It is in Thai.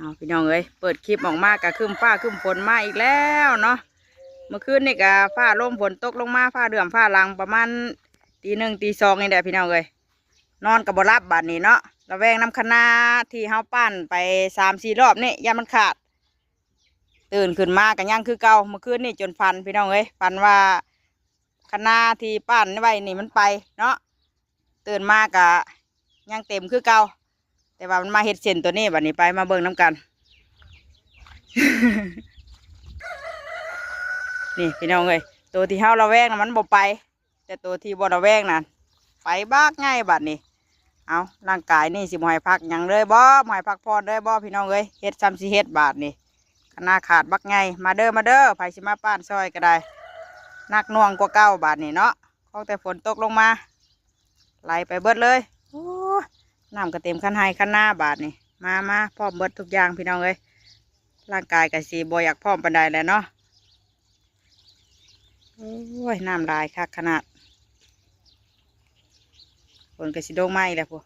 เอาพี่น้องเอ้ยเปิดคลิปออกมากะครึ้มฟ้าครึ้มฝนมาอีกแล้วเนาะเมื่อคืนนี่กะฟ้าลมฝนตกลงมาฟ้าเดือมฟ้าลังประมาณตี 1ตี 2นี่แหละพี่น้องเอ้ยนอนกับบรับบัดนี้เนาะระแวงน้ำคะนาที่เฮาปั้นไป3-4รอบนี่ยามันขาดตื่นขึ้นมากันยังคือเก่าเมื่อคืนนี่จนฟันพี่น้องเอ้ยฟันว่าคะนาที่ปั้นไว้นี่มันไปเนาะตื่นมากะยังเต็มคือเก่าแต่ว่ามันมาเห็ดเส้นตัวนี้บัดนี้ไปมาเบิ่งน้ำกัน นี่พี่น้องเอ้ยตัวที่เฮาระแวงน่ะมันบ่ไปแต่ตัวที่บ่ระแวงน่ะไปบ้าง่ายบัดนี้เอาร่างกายนี่สิบ่ให้พักหยังเลยบ่ให้พักผ่อนเลยบ่พี่น้องเอ้ยเฮ็ดซ้ำสิเฮ็ดบาดนี่ขนาดขาดบักไงมาเด้อไผสิมาป้านซอยก็ได้นักหน่วงกว่าเก่าบาดนี่เนาะของแต่ฝนตกลงมาไหลไปเบิดเลยโอ้น้ำก็เต็มคันไห้คันหน้าบาดนี่มาพร้อมเบิดทุกอย่างพี่น้องเอ้ยร่างกายก็สิบ่อยากพร้อมปานใดแหละเนาะโอ้ยน้ำลายคักขนาดฝนก็สิโดงไหม้แล้วพวก